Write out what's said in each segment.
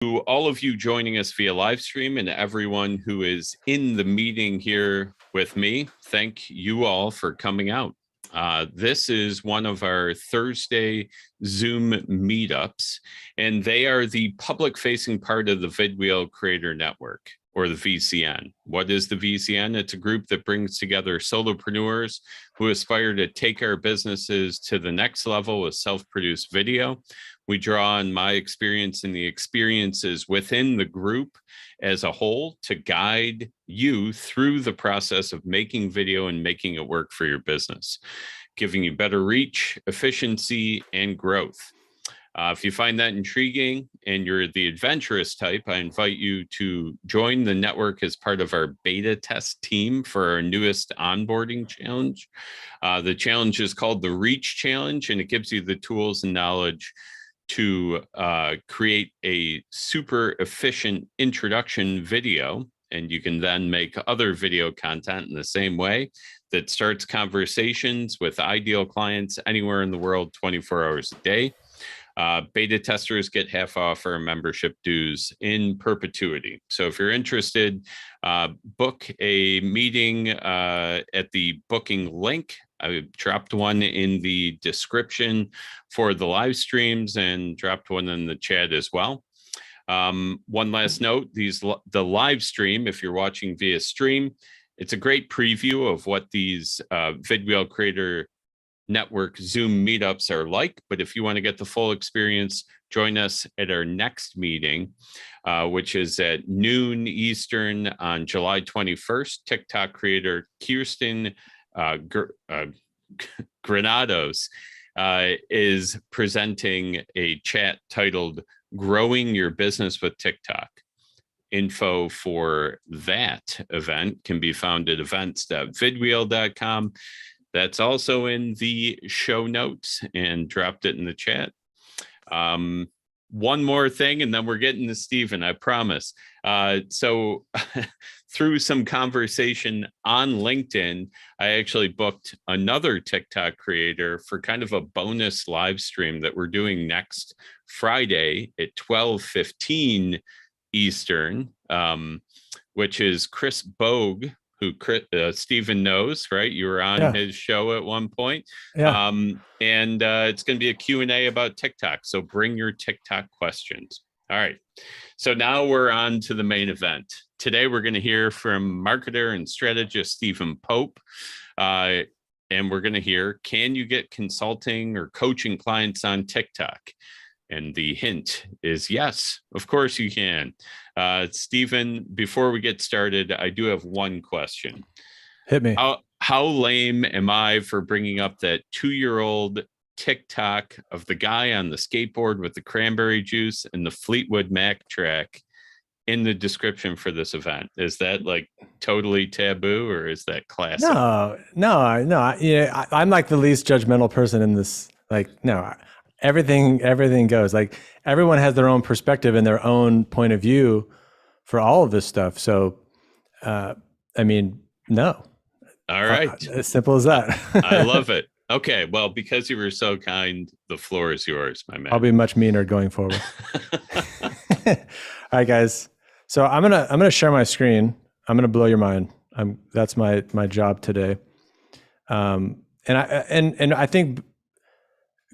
To all of you joining us via live stream and everyone who is in the meeting here with me, thank you all for coming out. This is one of our Thursday Zoom meetups, and they are the public-facing part of the vidwheel Creator Network, or the VCN. What is the VCN? It's a group that brings together solopreneurs who aspire to take our businesses to the next level with self-produced video. We draw on my experience and the experiences within the group as a whole to guide you through the process of making video and making it work for your business, giving you better reach, efficiency, and growth. If you find that intriguing and you're the adventurous type, I invite you to join the network as part of our beta test team for our newest onboarding challenge. The challenge is called the Reach Challenge, and it gives you the tools and knowledge to create a super efficient introduction video, and you can then make other video content in the same way that starts conversations with ideal clients anywhere in the world 24 hours a day. Beta testers get half off our membership dues in perpetuity. So if you're interested, book a meeting at the booking link. I dropped one in the description for the live streams and dropped one in the chat as well. One last note, the live stream, if you're watching via stream, it's a great preview of what these vidwheel Creator Network Zoom meetups are like. But if you want to get the full experience, join us at our next meeting, which is at noon Eastern on July 21st. TikTok creator Kirsten Granados is presenting a chat titled Growing Your Business with TikTok. Info for that event can be found at events.vidwheel.com. That's also in the show notes and dropped it in the chat. One more thing, and then we're getting to Stephen, I promise. So through some conversation on LinkedIn, I actually booked another TikTok creator for kind of a bonus live stream that we're doing next Friday at 12:15 Eastern, which is Chris Bogue, who Stephen knows, right? You were on his show at one point. Yeah. And it's going to be a Q&A about TikTok. So bring your TikTok questions. All right. So now we're on to the main event. Today, we're going to hear from marketer and strategist Stephen Pope. And we're going to hear, can you get consulting or coaching clients on TikTok? And the hint is yes, of course you can. Stephen, before we get started, I do have one question. Hit me. How lame am I for bringing up that 2-year-old TikTok of the guy on the skateboard with the cranberry juice and the Fleetwood Mac track in the description for this event? Is that like totally taboo, or is that classic? No. Yeah, I'm like the least judgmental person in this. Like, no. Everything goes. Like, everyone has their own perspective and their own point of view for all of this stuff. So, I mean, no. All right. As simple as that. I love it. Okay. Well, because you were so kind, the floor is yours, my man. I'll be much meaner going forward. All right, guys. So I'm gonna share my screen. I'm gonna blow your mind. That's my job today. And I think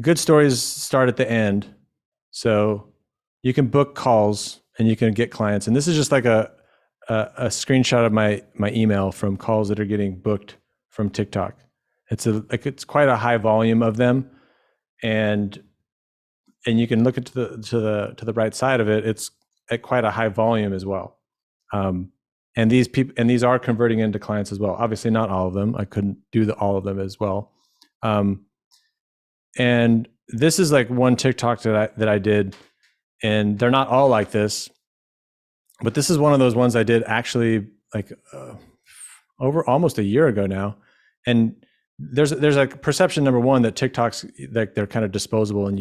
good stories start at the end. So you can book calls and you can get clients. And this is just like a screenshot of my email from calls that are getting booked from TikTok. It's quite a high volume of them. And you can look at to the right side of it. It's at quite a high volume as well. And these are converting into clients as well. Obviously not all of them. I couldn't do all of them as well. And this is like one TikTok that I did, and they're not all like this, but this is one of those ones I did actually like over almost a year ago now. And there's a perception, number one, that TikToks, like, they're kind of disposable and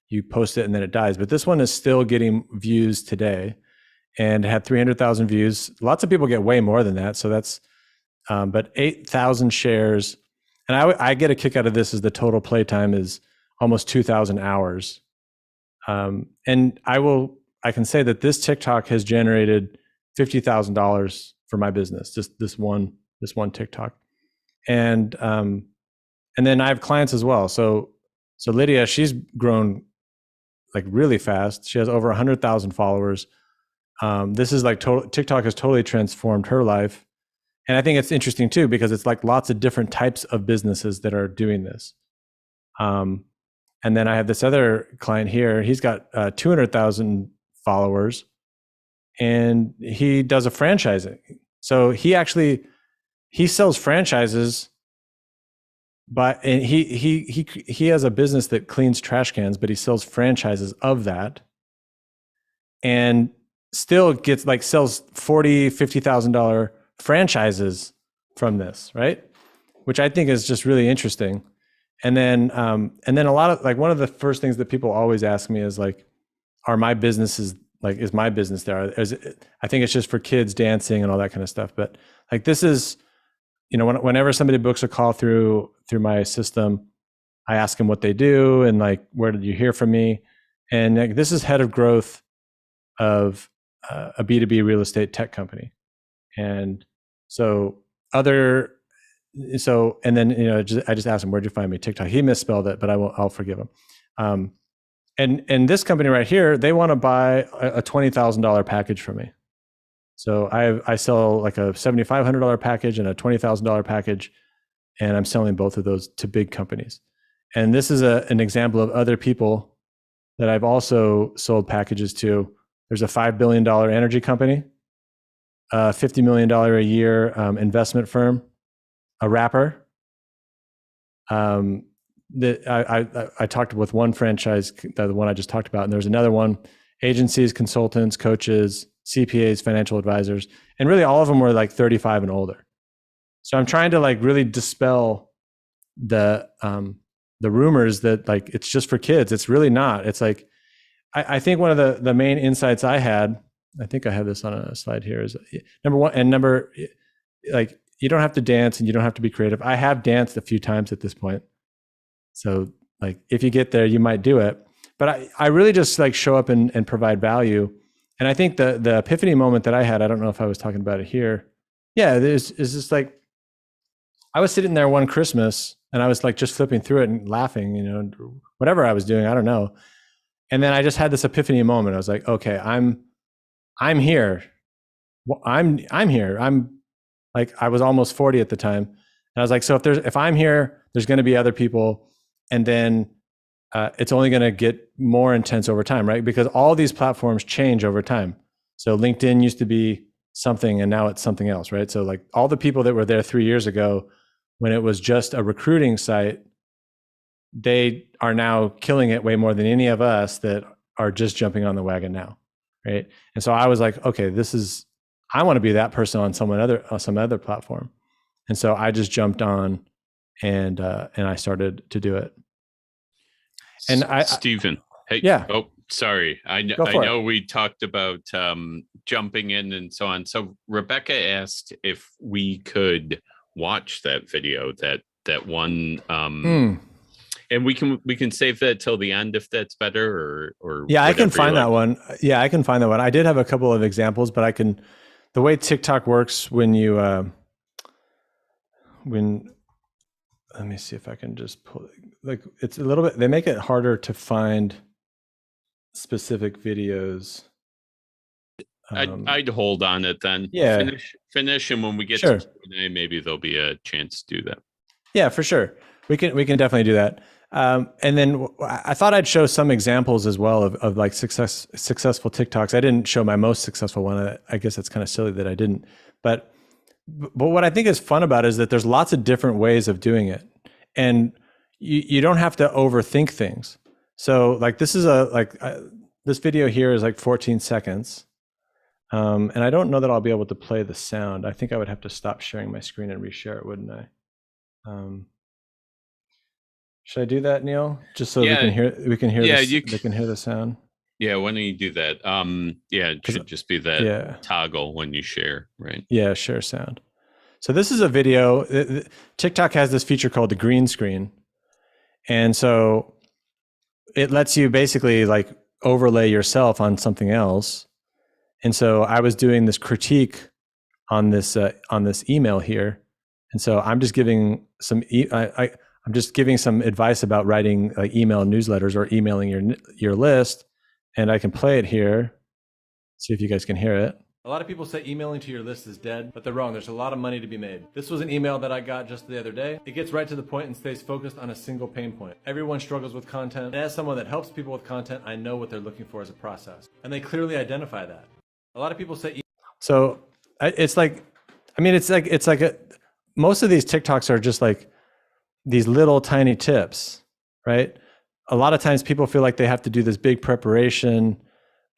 you post it and then it dies. But this one is still getting views today, and had 300,000 views. Lots of people get way more than that. So that's, but 8,000 shares. And I get a kick out of this as the total playtime is almost 2,000 hours. And I will I can say that this TikTok has generated $50,000 for my business, just this one TikTok. And then I have clients as well. So Lydia, she's grown like really fast. She has over 100,000 followers. This is like TikTok has totally transformed her life. And I think it's interesting too, because it's like lots of different types of businesses that are doing this. And then I have this other client here. He's got 200,000 followers, and he does a franchising. So he sells franchises, and he has a business that cleans trash cans, but he sells franchises of that, and still gets like sells $40,000-$50,000 franchises from this, right? Which I think is just really interesting. And then a lot of like one of the first things that people always ask me is like, are my businesses like, is my business there? I think it's just for kids dancing and all that kind of stuff. But like this is, whenever somebody books a call through my system, I ask them what they do and like, where did you hear from me? And like, this is head of growth of a B2B real estate tech company. And and then, I just asked him, where'd you find me? TikTok. He misspelled it, but I'll forgive him. And this company right here, they want to buy a $20,000 package from me. So I sell like a $7,500 package and a $20,000 package, and I'm selling both of those to big companies. And this is an example of other people that I've also sold packages to. There's a $5 billion energy company, a $50 million a year investment firm, a rapper. That I talked with one franchise, the one I just talked about, and there's another one, agencies, consultants, coaches, CPAs, financial advisors, and really all of them were like 35 and older. So I'm trying to like really dispel the rumors that like it's just for kids. It's really not. It's like I think one of the main insights I had, I think I have this on a slide here, is number one, and like you don't have to dance and you don't have to be creative. I have danced a few times at this point. So like if you get there, you might do it. But I really just like show up and provide value. And I think the epiphany moment that I had, I don't know if I was talking about it here. Yeah, is just like, I was sitting there one Christmas and I was like just flipping through it and laughing, whatever I was doing, I don't know. And then I just had this epiphany moment. I was like, okay, I'm here. I'm here. I'm like, I was almost 40 at the time. And I was like, so if I'm here, there's going to be other people. And then it's only going to get more intense over time, right? Because all these platforms change over time. So LinkedIn used to be something and now it's something else, right? So like all the people that were there 3 years ago when it was just a recruiting site, they are now killing it way more than any of us that are just jumping on the wagon now, right? And so I was like, okay, I want to be that person on some other platform. And so I just jumped on and I started to do it. And Stephen, hey, yeah. Oh, sorry. I know we talked about jumping in and so on. So Rebecca asked if we could watch that video, that one, and we can save that till the end if that's better, or yeah, I can find that one. Yeah, I can find that one. I did have a couple of examples, but the way TikTok works when let me see if I can just pull, like it's a little bit, they make it harder to find specific videos. I'd hold on it then. Yeah. Finish, and when we get to Q&A, maybe there'll be a chance to do that. Yeah, for sure. We can definitely do that. And then I thought I'd show some examples as well of like successful TikToks. I didn't show my most successful one. I guess it's kind of silly that I didn't. But what I think is fun about it is that there's lots of different ways of doing it, and you don't have to overthink things. So like this is this video here is like 14 seconds. And I don't know that I'll be able to play the sound. I think I would have to stop sharing my screen and reshare it, wouldn't I? Should I do that, Neil? Just so we can hear they can hear the sound. Yeah, why don't you do that? It should just be that toggle when you share, right? Yeah, share sound. So this is a video. TikTok has this feature called the green screen. And so it lets you basically like overlay yourself on something else. And so I was doing this critique on this email here. And so I'm just giving some I'm just giving some advice about writing like email newsletters or emailing your list. And I can play it here. See if you guys can hear it. A lot of people say emailing to your list is dead, but they're wrong. There's a lot of money to be made. This was an email that I got just the other day. It gets right to the point and stays focused on a single pain point. Everyone struggles with content. And as someone that helps people with content, I know what they're looking for as a process. And they clearly identify that. A lot of people say, so it's like, I mean, it's like most of these TikToks are just like these little tiny tips, right? A lot of times people feel like they have to do this big preparation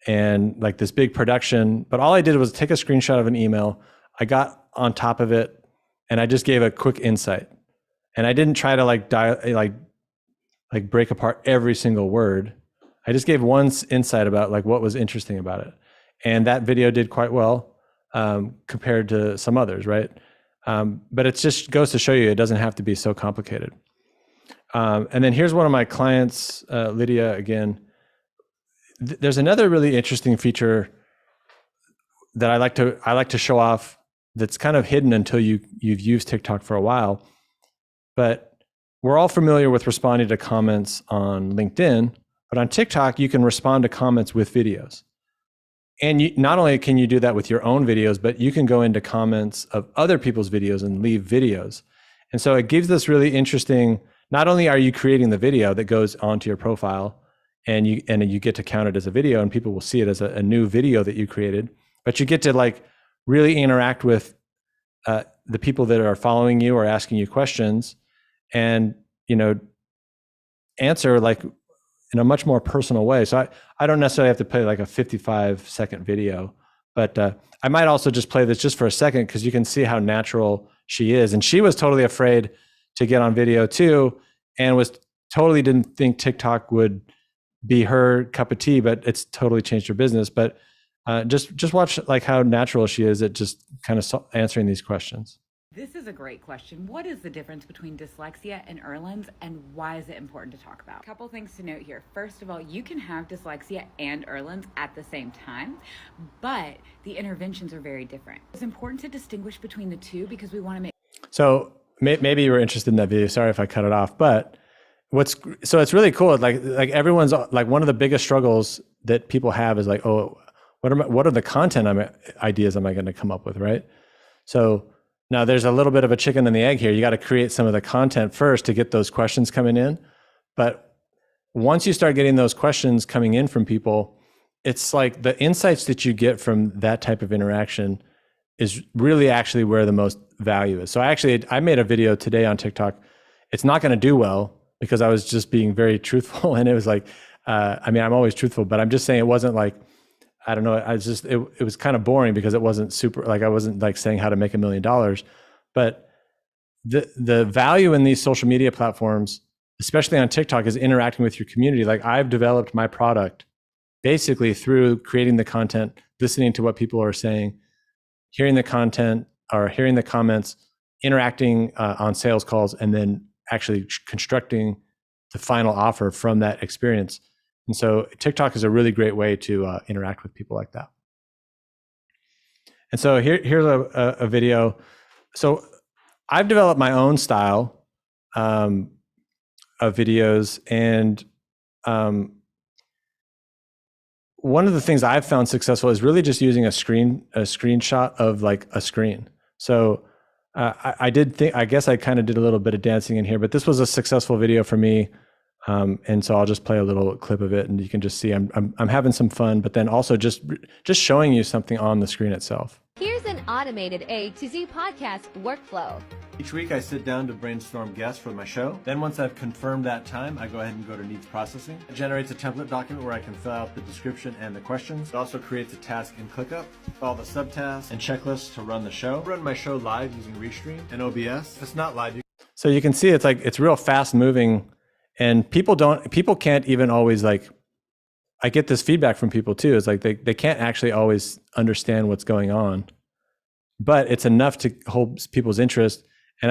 and like this big production, but all I did was take a screenshot of an email. I got on top of it and I just gave a quick insight. And I didn't try to like break apart every single word. I just gave one insight about like what was interesting about it. And that video did quite well compared to some others, right? But it just goes to show you it doesn't have to be so complicated. And then here's one of my clients, Lydia, again. There's another really interesting feature that I like to show off that's kind of hidden until you've used TikTok for a while. But we're all familiar with responding to comments on LinkedIn, but on TikTok, you can respond to comments with videos. And not only can you do that with your own videos, but you can go into comments of other people's videos and leave videos. And so it gives this really interesting, not only are you creating the video that goes onto your profile and you get to count it as a video and people will see it as a new video that you created, but you get to like really interact with the people that are following you or asking you questions and, answer like in a much more personal way. So I don't necessarily have to play like a 55-second video, but I might also just play this just for a second because you can see how natural she is. And she was totally afraid to get on video too, and totally didn't think TikTok would be her cup of tea, but it's totally changed her business. But just watch like how natural she is at just kind of answering these questions. This is a great question. What is the difference between dyslexia and Erland's, and why is it important to talk about? A couple things to note here. First of all, you can have dyslexia and Erland's at the same time, but the interventions are very different. It's important to distinguish between the two because we want to make... So maybe you were interested in that video. Sorry if I cut it off, but it's really cool. Like everyone's like, one of the biggest struggles that people have is like, oh, what are the content ideas am I going to come up with, right? So now there's a little bit of a chicken and the egg here. You got to create some of the content first to get those questions coming in. But once you start getting those questions coming in from people, it's like the insights that you get from that type of interaction is really actually where the most value is. So I made a video today on TikTok. It's not going to do well because I was just being very truthful. And it was like, I'm always truthful, but I'm just saying it wasn't like, I don't know. It was kind of boring because it wasn't super, like I wasn't like saying how to make $1 million, but the value in these social media platforms, especially on TikTok, is interacting with your community. Like I've developed my product basically through creating the content, listening to what people are saying, hearing the content or hearing the comments, interacting on sales calls, and then actually constructing the final offer from that experience. And so TikTok is a really great way to interact with people like that. And so here's a video. So I've developed my own style of videos. And one of the things I've found successful is really just using a screenshot of like a screen. So I guess I kind of did a little bit of dancing in here, but this was a successful video for me. And so I'll just play a little clip of it and you can just see I'm having some fun, but then also just showing you something on the screen itself. Here's an automated A to Z podcast workflow. Each week I sit down to brainstorm guests for my show. Then once I've confirmed that time, I go ahead and go to needs processing. It generates a template document where I can fill out the description and the questions. It also creates a task in ClickUp, all the subtasks and checklists to run the show. I run my show live using Restream and OBS. If it's not live, so you can see it's real fast moving. And people can't even always like, I get this feedback from people too. It's like they can't actually always understand what's going on, but it's enough to hold people's interest. And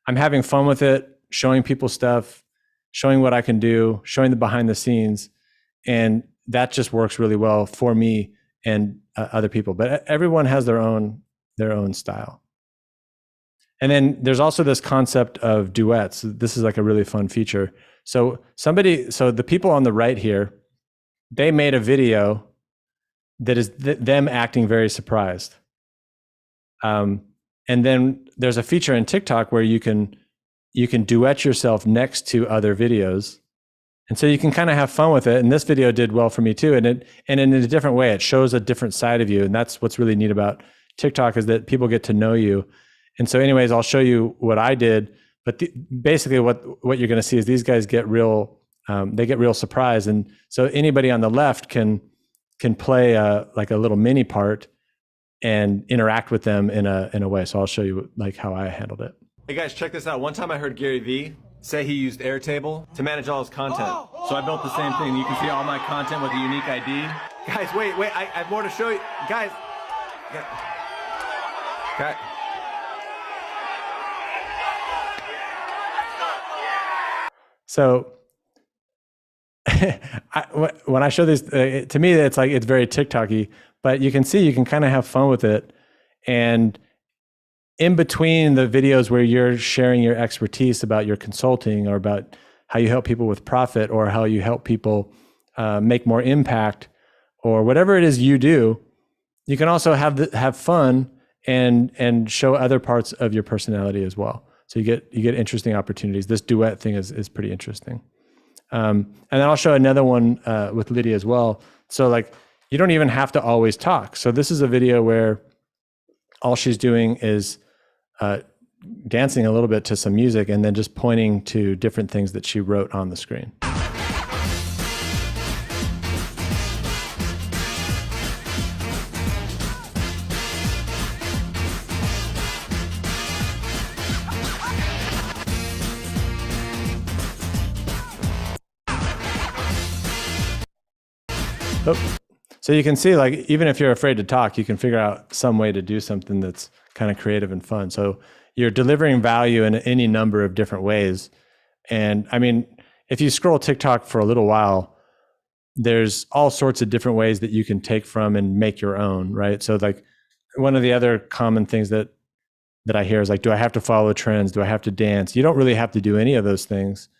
I'm having fun with it, showing people stuff, showing what I can do, showing the behind the scenes. And that just works really well for me and other people. But everyone has their own style. And then there's also this concept of duets. This is like a really fun feature. So the people on the right here, they made a video that is them acting very surprised. And then there's a feature in TikTok where you can duet yourself next to other videos. And so you can kind of have fun with it. And this video did well for me too. And in a different way, it shows a different side of you. And that's what's really neat about TikTok, is that people get to know you. And so anyways, I'll show you what I did. But basically what you're going to see is these guys get real, they get real surprised. And so anybody on the left can play like a little mini part and interact with them in a way. So I'll show you like how I handled it. Hey guys, check this out. One time I heard Gary Vee say he used Airtable to manage all his content. So I built the same thing. You can see all my content with a unique ID. Guys, wait, I have more to show you. Guys. Okay. So when I show this, to me, it's like, it's very TikTok-y, but you can see, you can kind of have fun with it. And in between the videos where you're sharing your expertise about your consulting, or about how you help people with profit, or how you help people make more impact, or whatever it is you do, you can also have fun and show other parts of your personality as well. So you get interesting opportunities. This duet thing is pretty interesting. And then I'll show another one with Lydia as well. So like, you don't even have to always talk. So this is a video where all she's doing is dancing a little bit to some music, and then just pointing to different things that she wrote on the screen. Oh. So you can see, like, even if you're afraid to talk, you can figure out some way to do something that's kind of creative and fun. So you're delivering value in any number of different ways. And I mean, if you scroll TikTok for a little while, there's all sorts of different ways that you can take from and make your own, right? So like, one of the other common things that I hear is like, do I have to follow trends? Do I have to dance? You don't really have to do any of those things,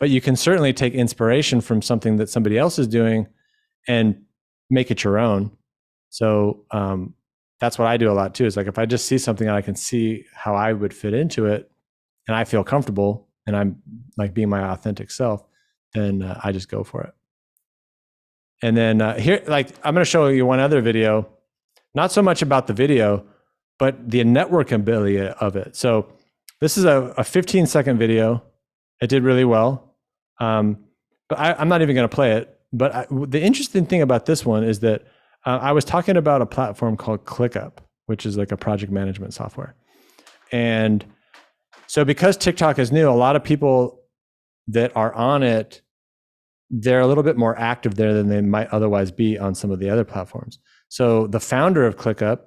but you can certainly take inspiration from something that somebody else is doing and make it your own. So that's what I do a lot too, is like, if I just see something and I can see how I would fit into it, and I feel comfortable and I'm like being my authentic self, then I just go for it. And then here, like, I'm going to show you one other video, not so much about the video, but the network ability of it. So this is a 15-second video. It did really well. But I'm not even going to play it. But the interesting thing about this one is that I was talking about a platform called ClickUp, which is like a project management software. And so because TikTok is new, a lot of people that are on it, they're a little bit more active there than they might otherwise be on some of the other platforms. So the founder of ClickUp,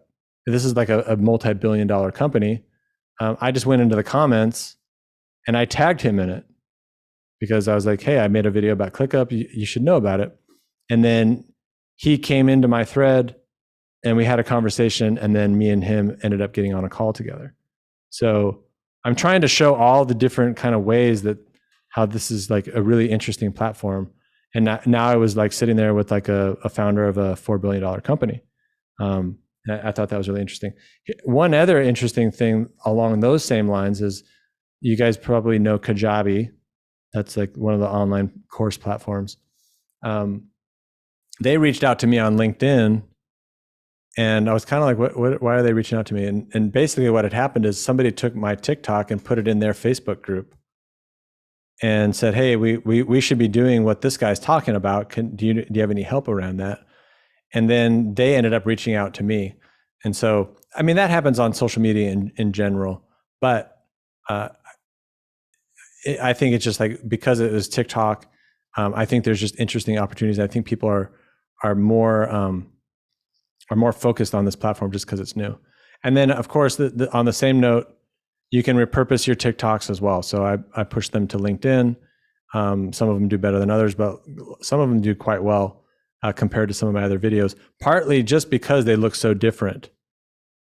this is like a multi-billion-dollar company. I just went into the comments and I tagged him in it, because I was like, hey, I made a video about ClickUp. You should know about it. And then he came into my thread and we had a conversation, and then me and him ended up getting on a call together. So I'm trying to show all the different kind of ways that how this is like a really interesting platform. And now I was like sitting there with like a founder of a $4 billion company. I thought that was really interesting. One other interesting thing along those same lines is, you guys probably know Kajabi. That's like one of the online course platforms. They reached out to me on LinkedIn, and I was kind of like, why are they reaching out to me? And basically what had happened is somebody took my TikTok and put it in their Facebook group and said, hey, we should be doing what this guy's talking about. Do you have any help around that? And then they ended up reaching out to me. And so, I mean, that happens on social media in general, but I think it's just like, because it was TikTok, I think there's just interesting opportunities. I think people are more focused on this platform just because it's new. And then, of course, on the same note, you can repurpose your TikToks as well. So I push them to LinkedIn. Some of them do better than others, but some of them do quite well. compared to some of my other videos, partly just because they look so different.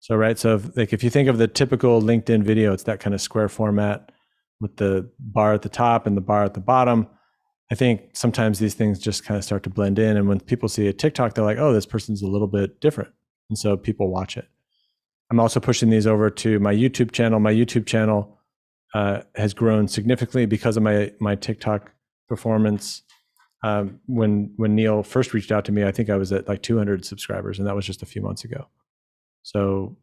So, right. So if you think of the typical LinkedIn video, it's that kind of square format with the bar at the top and the bar at the bottom. I think sometimes these things just kind of start to blend in. And when people see a TikTok, they're like, oh, this person's a little bit different. And so people watch it. I'm also pushing these over to my YouTube channel. My YouTube channel has grown significantly because of my TikTok performance. When Neil first reached out to me, I think I was at like 200 subscribers, and that was just a few months ago. So,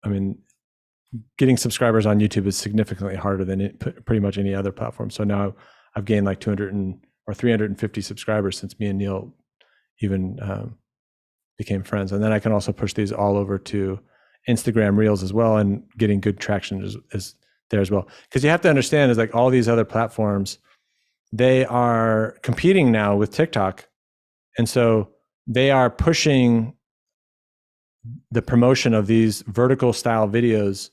I mean, getting subscribers on YouTube is significantly harder than pretty much any other platform. So now I've gained like 200 or 350 subscribers since me and Neil even became friends. And then I can also push these all over to Instagram Reels as well, and getting good traction is there as well. Because you have to understand is like all these other platforms, they are competing now with TikTok. And so they are pushing the promotion of these vertical style videos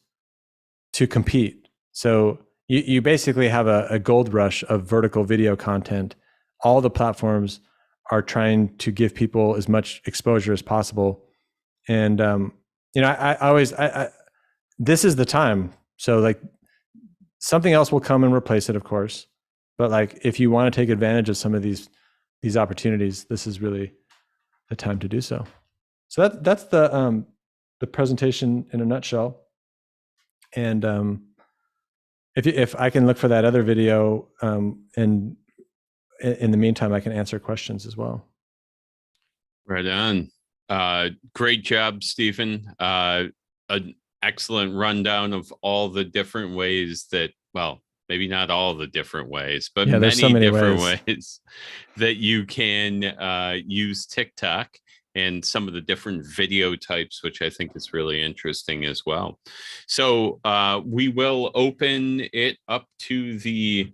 to compete. So you basically have a gold rush of vertical video content. All the platforms are trying to give people as much exposure as possible. And, I always, this is the time. So like something else will come and replace it, of course. But like, if you want to take advantage of some of these opportunities, this is really the time to do so. So that's the presentation in a nutshell. And if I can look for that other video, and in the meantime, I can answer questions as well. Right on. Great job, Stphen. An excellent rundown of all the different ways that, well, maybe not all the different ways, but many different ways that you can use TikTok, and some of the different video types, which I think is really interesting as well. So we will open it up to the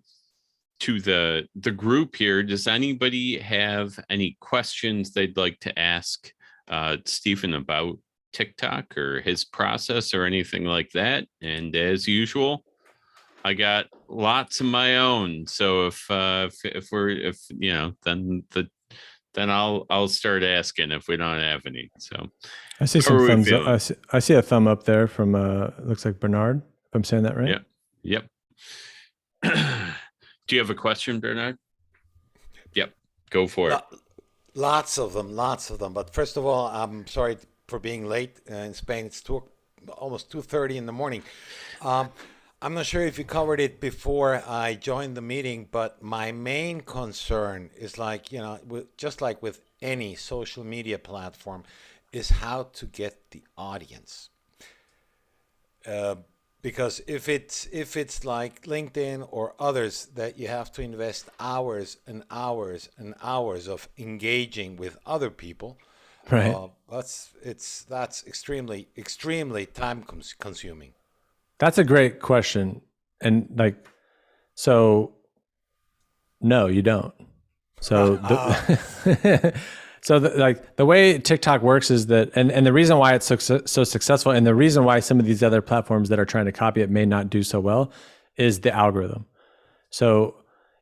group here. Does anybody have any questions they'd like to ask Stphen about TikTok or his process or anything like that? And as usual, I got lots of my own. So if then I'll start asking if we don't have any. So I see some thumbs up. I see a thumb up there from looks like Bernard, if I'm saying that right. Yep. Do you have a question, Bernard? Yep, go for it. Lots of them. But first of all, I'm sorry for being late. In Spain, it's almost 2:30 in the morning. I'm not sure if you covered it before I joined the meeting, but my main concern is just like with any social media platform, is how to get the audience. Because if it's like LinkedIn or others that you have to invest hours and hours and hours of engaging with other people, right? That's extremely time consuming. That's a great question. And so no, you don't. So the way TikTok works is that, and the reason why it's so successful, and the reason why some of these other platforms that are trying to copy it may not do so well, is the algorithm. So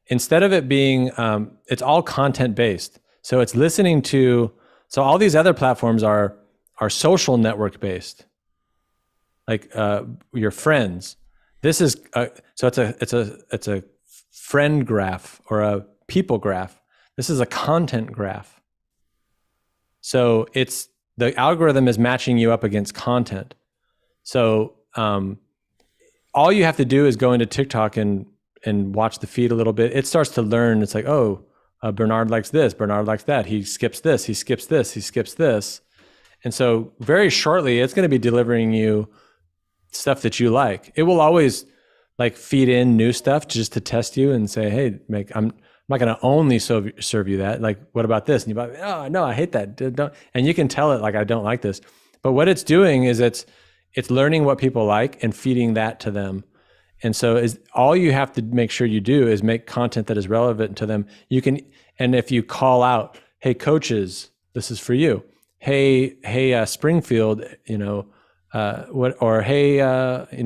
instead of it being, it's all content based. So it's listening to, so all these other platforms are social network based. Like your friends. This is so it's a friend graph or a people graph. This is a content graph. So it's the algorithm is matching you up against content. So all you have to do is go into TikTok and watch the feed a little bit. It starts to learn. It's like, oh, Bernard likes this. Bernard likes that. He skips this. He skips this. He skips this. And so very shortly, it's going to be delivering you stuff that you like. It will always feed in new stuff just to test you and say, hey, I'm not going to only serve you that. Like, what about this? And you're like, oh, no, I hate that. Don't. And you can tell it I don't like this. But what it's doing is it's learning what people like and feeding that to them. And so all you have to make sure you do is make content that is relevant to them. You can, and if you call out, hey, coaches, this is for you. Hey, Springfield,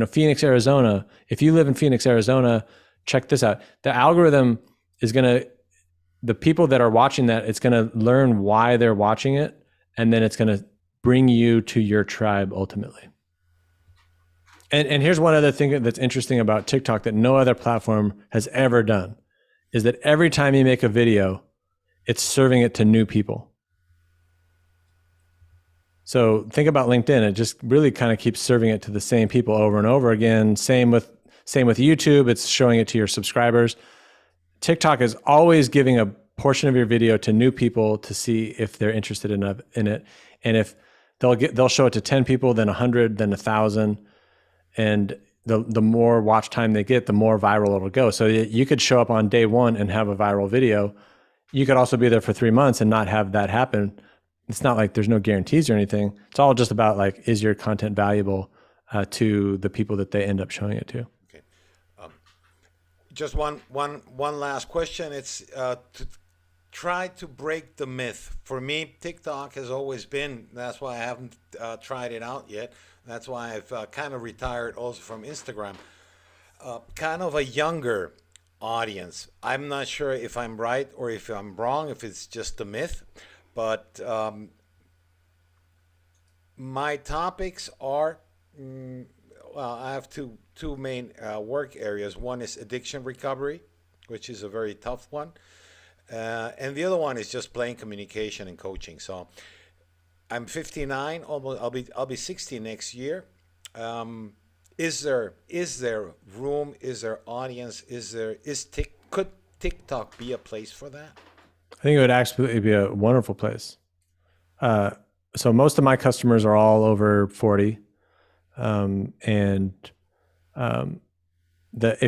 Phoenix, Arizona. If you live in Phoenix, Arizona, check this out. The algorithm is going to the people that are watching that, it's going to learn why they're watching it. And then it's going to bring you to your tribe ultimately. And here's one other thing that's interesting about TikTok that no other platform has ever done, is that every time you make a video, it's serving it to new people. So think about LinkedIn. It just really kind of keeps serving it to the same people over and over again. Same with YouTube. It's showing it to your subscribers. TikTok is always giving a portion of your video to new people to see if they're interested in it. And if they'll show it to 10 people, then 100, then 1,000. And the more watch time they get, the more viral it'll go. So you could show up on day one and have a viral video. You could also be there for 3 months and not have that happen. It's not like there's no guarantees or anything. It's all just about like, is your content valuable to the people that they end up showing it to? Okay. Just one last question. It's to try to break the myth. For me, TikTok has always been, that's why I haven't tried it out yet. That's why I've kind of retired also from Instagram. Kind of a younger audience. I'm not sure if I'm right or if I'm wrong, if it's just a myth, but my topics are, well, I have two main work areas. One is addiction recovery, which is a very tough one. And the other one is just plain communication and coaching. So I'm 59, almost I'll be 60 next year. Is there room? Is there audience? Could TikTok be a place for that? I think it would absolutely be a wonderful place. So most of my customers are all over 40. If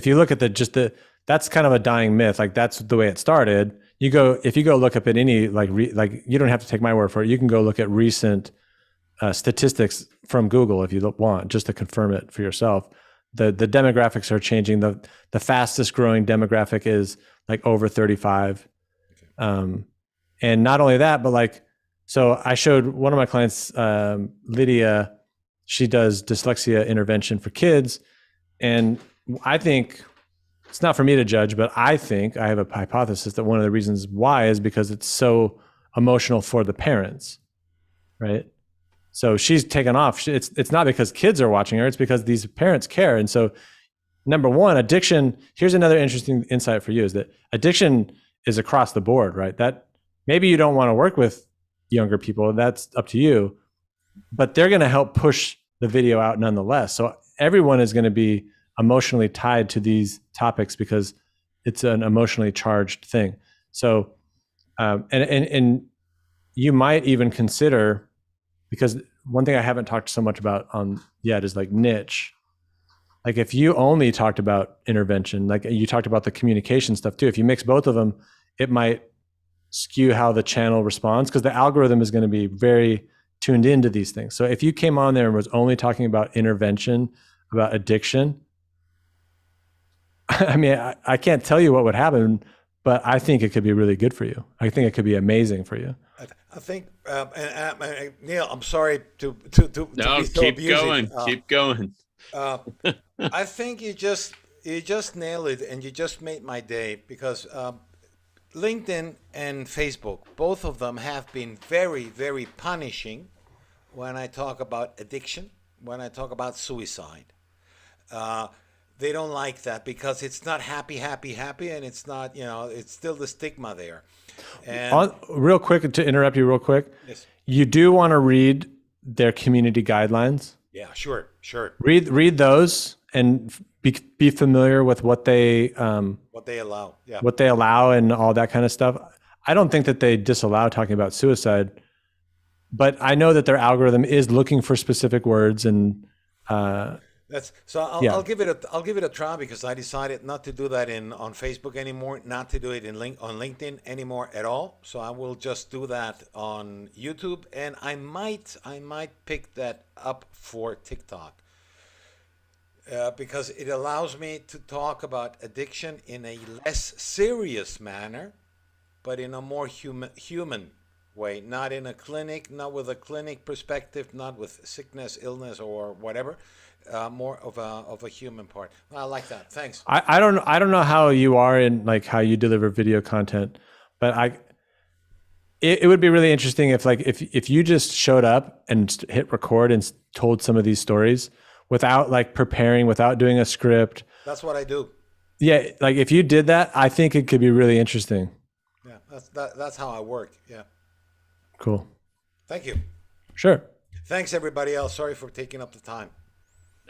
you look at that's kind of a dying myth. Like that's the way it started. If you go look up at any, you don't have to take my word for it. You can go look at recent statistics from Google if you want, just to confirm it for yourself. The demographics are changing. The fastest growing demographic is like over 35. And not only that, but so I showed one of my clients, Lydia, she does dyslexia intervention for kids. And I think, it's not for me to judge, but I think I have a hypothesis that one of the reasons why is because it's so emotional for the parents, right? So she's taken off. It's not because kids are watching her, it's because these parents care. And so number one, addiction, here's another interesting insight for you, is that addiction is across the board, right? That maybe you don't want to work with younger people, that's up to you, but they're going to help push the video out nonetheless. So everyone is going to be emotionally tied to these topics because it's an emotionally charged thing. So, and you might even consider, because one thing I haven't talked so much about yet is like niche. Like if you only talked about intervention, like you talked about the communication stuff too, if you mix both of them, it might skew how the channel responds because the algorithm is going to be very tuned into these things. So if you came on there and was only talking about intervention, about addiction, I mean, I can't tell you what would happen, but I think it could be really good for you. I think it could be amazing for you. I think, Neil, I'm sorry to no, be so keep abusive. keep going. I think you just nailed it, and you just made my day, because LinkedIn and Facebook, both of them have been very, very punishing when I talk about addiction, when I talk about suicide. They don't like that because it's not happy, and it's not, it's still the stigma there. And real quick, to interrupt you real quick, yes. You do want to read their community guidelines. Yeah, sure. Read those and be familiar with what they allow. Yeah. What they allow and all that kind of stuff. I don't think that they disallow talking about suicide, but I know that their algorithm is looking for specific words and I'll give it a try, because I decided not to do that on Facebook anymore, not to do it on LinkedIn anymore at all. So I will just do that on YouTube, and I might pick that up for TikTok, because it allows me to talk about addiction in a less serious manner, but in a more human way, not in a clinic, not with a clinic perspective, not with sickness, illness, or whatever. More of a human part. Well, I like that. Thanks. I don't know how you are in like how you deliver video content, But it would be really interesting if you just showed up and hit record and told some of these stories without like preparing, without doing a script. That's what I do. Yeah, like if you did that, I think it could be really interesting. Yeah, that's how I work. Yeah. Cool. Thank you. Sure. Thanks, everybody else. Sorry for taking up the time.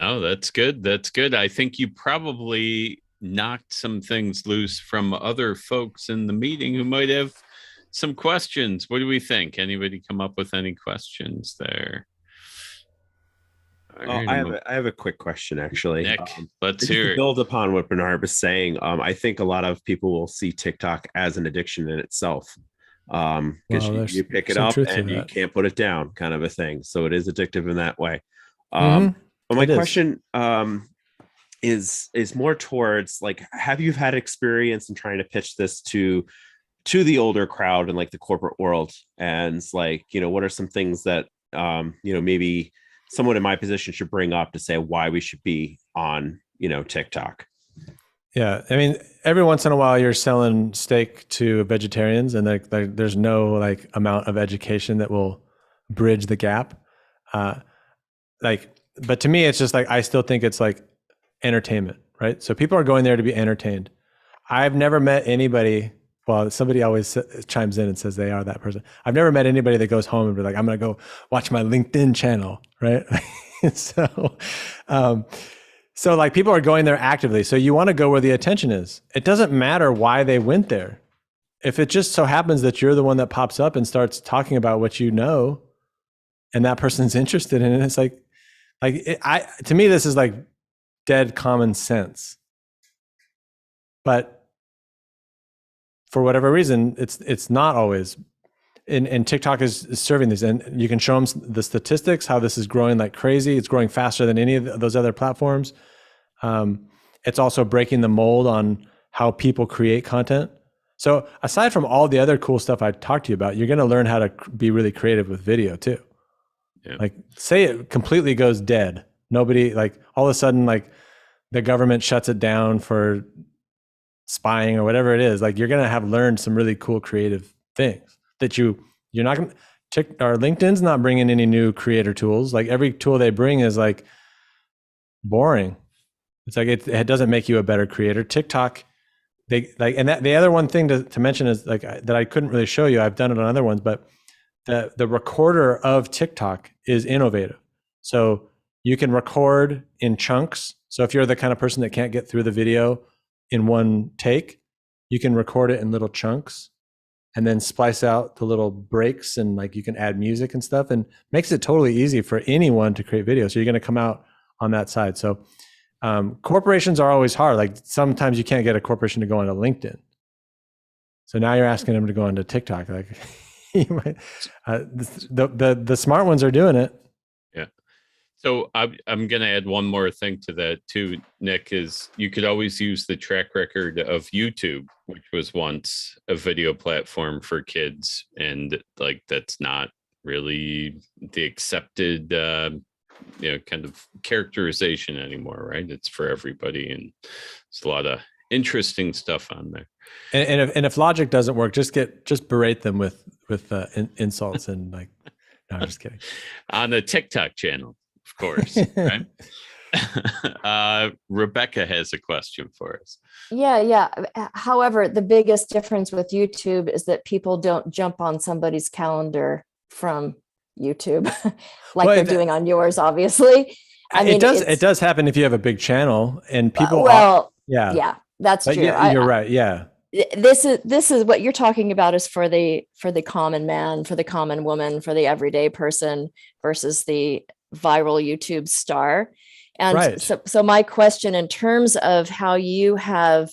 Oh, that's good. That's good. I think you probably knocked some things loose from other folks in the meeting who might have some questions. What do we think? Anybody come up with any questions there? Well, I have a quick question, actually. Nick, let's hear it. Build upon what Bernard was saying. I think a lot of people will see TikTok as an addiction in itself. Because you pick it up and you can't put it down, kind of a thing. So it is addictive in that way. But my question is more towards like, have you had experience in trying to pitch this to the older crowd and like the corporate world? And like, what are some things that maybe someone in my position should bring up to say why we should be on TikTok? Yeah, I mean, every once in a while you're selling steak to vegetarians, and there's no like amount of education that will bridge the gap. But to me, it's just like I still think it's like entertainment, right? So people are going there to be entertained. I've never met anybody. Well, somebody always chimes in and says they are that person. I've never met anybody that goes home and be like, I'm going to go watch my LinkedIn channel, right? So like people are going there actively. So you want to go where the attention is. It doesn't matter why they went there. If it just so happens that you're the one that pops up and starts talking about what you know, and that person's interested in it, it's to me, this is like dead common sense. But for whatever reason, it's not always. And TikTok is serving these, and you can show them the statistics, how this is growing like crazy. It's growing faster than any of those other platforms. It's also breaking the mold on how people create content. So aside from all the other cool stuff I talked to you about, you're going to learn how to be really creative with video too. Yeah. Like say it completely goes dead. Nobody, like all of a sudden, like the government shuts it down for spying or whatever it is. Like you're going to have learned some really cool creative things that you're not going to check. Or LinkedIn's not bringing any new creator tools. Like every tool they bring is like boring. It's like it doesn't make you a better creator. TikTok, and that the other one thing to mention is like that I couldn't really show you. I've done it on other ones, but the recorder of TikTok is innovative. So you can record in chunks. So if you're the kind of person that can't get through the video in one take, you can record it in little chunks and then splice out the little breaks, and like you can add music and stuff, and makes it totally easy for anyone to create videos. So you're going to come out on that side. So corporations are always hard. Like sometimes you can't get a corporation to go onto LinkedIn. So now you're asking them to go onto TikTok. Like you might, the smart ones are doing it. Yeah. So I'm going to add one more thing to that too, Nick, is you could always use the track record of YouTube, which was once a video platform for kids. And like, that's not really the accepted, kind of characterization anymore, right? It's for everybody. And there's a lot of interesting stuff on there. And if logic doesn't work, just berate them with insults and like, no, I'm just kidding. On the TikTok channel, of course, right? Rebecca has a question for us. Yeah. However, the biggest difference with YouTube is that people don't jump on somebody's calendar from YouTube like they're doing on yours, obviously. I mean, it does happen if you have a big channel and people. Yeah, that's true. You're right. Yeah. This is what you're talking about is for the common man, for the common woman, for the everyday person versus the viral YouTube star. And right. So my question in terms of how you have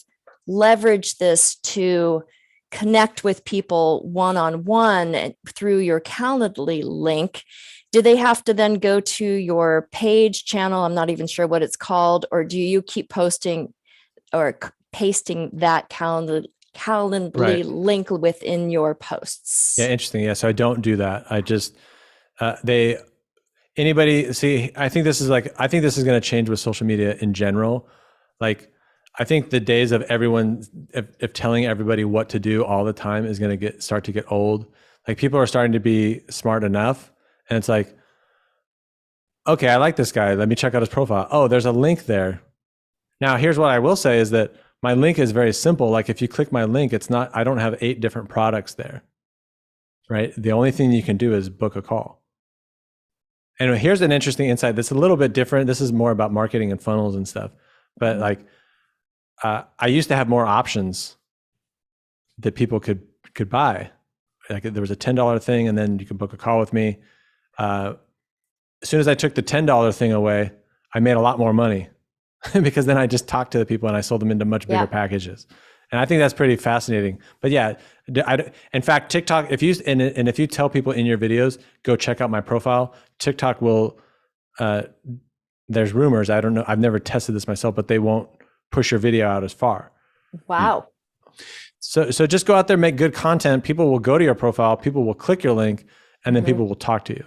leveraged this to connect with people one-on-one through your Calendly link, do they have to then go to your page channel? I'm not even sure what it's called. Or do you keep posting or pasting that Calendly link within your posts? Yeah, interesting. Yeah, so I don't do that. I just I think this is going to change with social media in general. Like I think the days of everyone of telling everybody what to do all the time is going to start to get old. Like people are starting to be smart enough, and it's like, okay, I like this guy. Let me check out his profile. Oh, there's a link there. Now, here's what I will say is that my link is very simple. Like if you click my link, I don't have 8 different products there, right? The only thing you can do is book a call. And here's an interesting insight that's a little bit different. This is more about marketing and funnels and stuff. But like, I used to have more options that people could buy. Like there was a $10 thing, and then you could book a call with me. As soon as I took the $10 thing away, I made a lot more money because then I just talked to the people and I sold them into much bigger packages. And I think that's pretty fascinating. But yeah, in fact, TikTok, if you tell people in your videos, go check out my profile, TikTok will, there's rumors, I don't know, I've never tested this myself, but they won't push your video out as far. Wow. So just go out there, make good content. People will go to your profile, people will click your link, and then people will talk to you.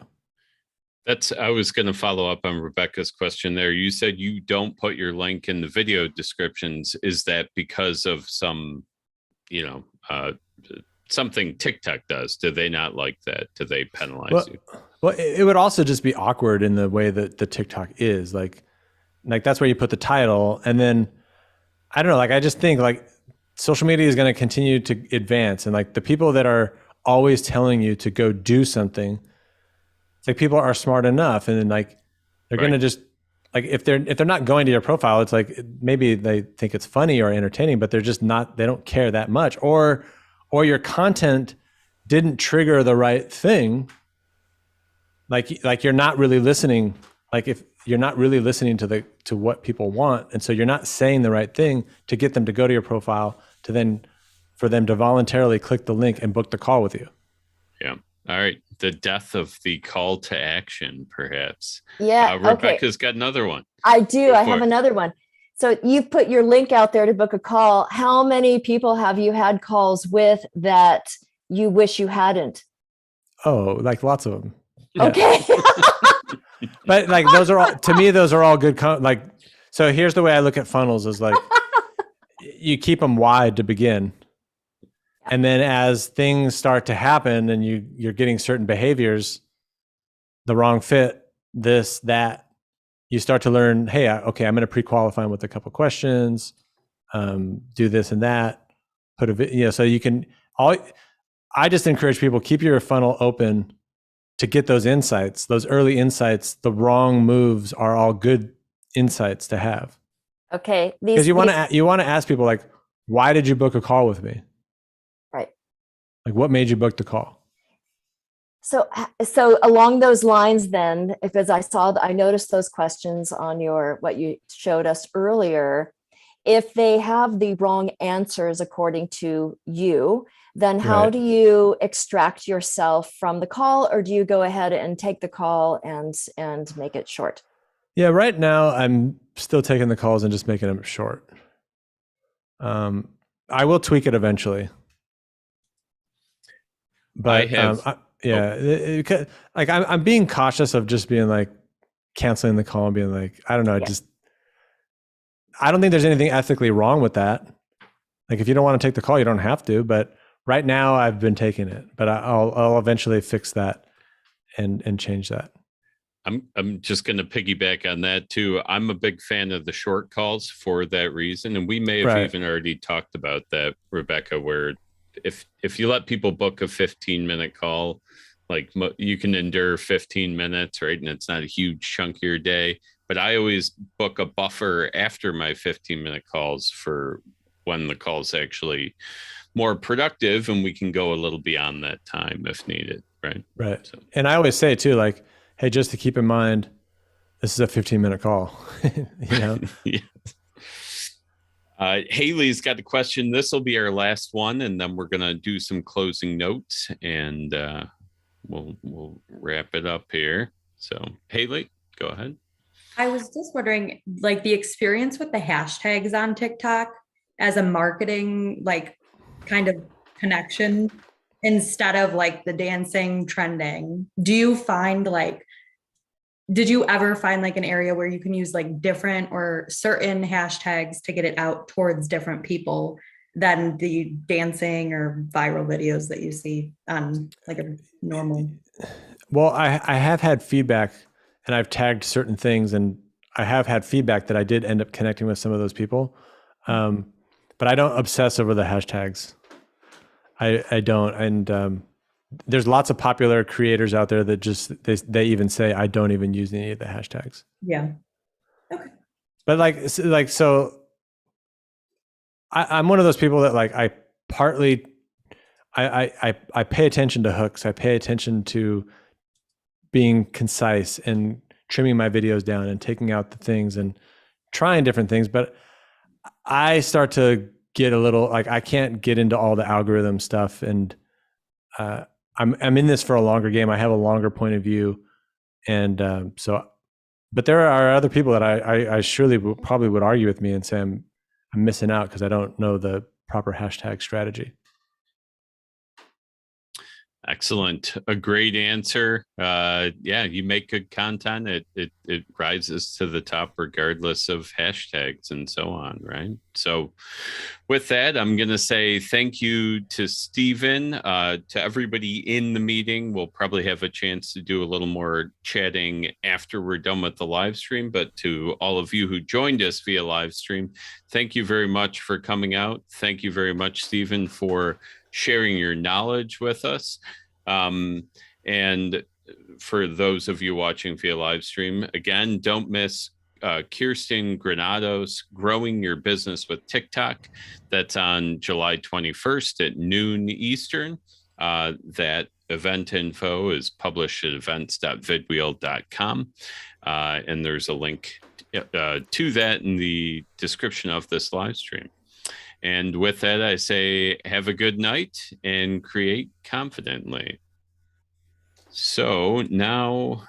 I was going to follow up on Rebecca's question there. You said you don't put your link in the video descriptions. Is that because of some, something TikTok does? Do they not like that? Do they penalize you? Well, it would also just be awkward in the way that the TikTok is. Like that's where you put the title. And then, I don't know, like I just think like social media is going to continue to advance. And like the people that are always telling you to go do something, it's like people are smart enough, and then like they're going to just like if they're not going to your profile, it's like maybe they think it's funny or entertaining, but they're just not. They don't care that much, or your content didn't trigger the right thing. Like you're not really listening. Like if you're not really listening to what people want, and so you're not saying the right thing to get them to go to your profile, to then for them to voluntarily click the link and book the call with you. Yeah. All right. The death of the call to action, perhaps. Yeah. Rebecca's got another one. I do. I have another one. So you've put your link out there to book a call. How many people have you had calls with that you wish you hadn't? Oh, like lots of them. Yeah. Okay. But like those are all, to me, those are all good. So here's the way I look at funnels is like, you keep them wide to begin. And then as things start to happen and you're getting certain behaviors, the wrong fit, this, that, you start to learn, hey, okay, I'm going to pre-qualify them with a couple questions, do this and that, put a so you can, I just encourage people, keep your funnel open to get those insights, those early insights. The wrong moves are all good insights to have. Okay. Because you want to ask people like, why did you book a call with me? Right. Like what made you book the call? So along those lines then, because I noticed those questions on what you showed us earlier, if they have the wrong answers according to you, then how do you extract yourself from the call, or do you go ahead and take the call and make it short? Yeah, right now I'm still taking the calls and just making them short. I will tweak it eventually. But I'm being cautious of just being like canceling the call and being like, I don't know, I don't think there's anything ethically wrong with that. Like if you don't want to take the call, you don't have to, but right now I've been taking it, but I'll eventually fix that and change that. I'm just going to piggyback on that too. I'm a big fan of the short calls for that reason. And we may have even already talked about that, Rebecca, where if you let people book a 15-minute call, like you can endure 15 minutes, right? And it's not a huge chunk of your day, but I always book a buffer after my 15-minute calls for when the call's actually more productive and we can go a little beyond that time if needed, right? Right. So. And I always say too, like, hey, just to keep in mind, this is a 15-minute call. You know? Yeah. Haley's got a question. This will be our last one, and then we're gonna do some closing notes, and we'll wrap it up here. So, Haley, go ahead. I was just wondering, like, the experience with the hashtags on TikTok as a marketing, like, kind of connection instead of like the dancing trending. Do you find like did you ever find like an area where you can use like different or certain hashtags to get it out towards different people than the dancing or viral videos that you see on like a normal? Well, I have had feedback, and I've tagged certain things, and I have had feedback that I did end up connecting with some of those people. But I don't obsess over the hashtags. I don't. And there's lots of popular creators out there that just, they even say, I don't even use any of the hashtags. Yeah. Okay. But so I'm one of those people that like, I pay attention to hooks. I pay attention to being concise and trimming my videos down and taking out the things and trying different things. But I start to get a little like, I can't get into all the algorithm stuff. And I'm in this for a longer game. I have a longer point of view. And but there are other people that I surely probably would argue with me and say I'm missing out because I don't know the proper hashtag strategy. Excellent. A great answer. Yeah, you make good content. It rises to the top regardless of hashtags and so on, right? So with that, I'm going to say thank you to Stephen, to everybody in the meeting. We'll probably have a chance to do a little more chatting after we're done with the live stream, but to all of you who joined us via live stream, thank you very much for coming out. Thank you very much, Stephen, for sharing your knowledge with us. And for those of you watching via live stream, again, don't miss Kirsten Granado's Growing Your Business with TikTok. That's on July 21st at noon Eastern. That event info is published at events.vidwheel.com. And there's a link to that in the description of this live stream. And with that, I say, have a good night and create confidently. So now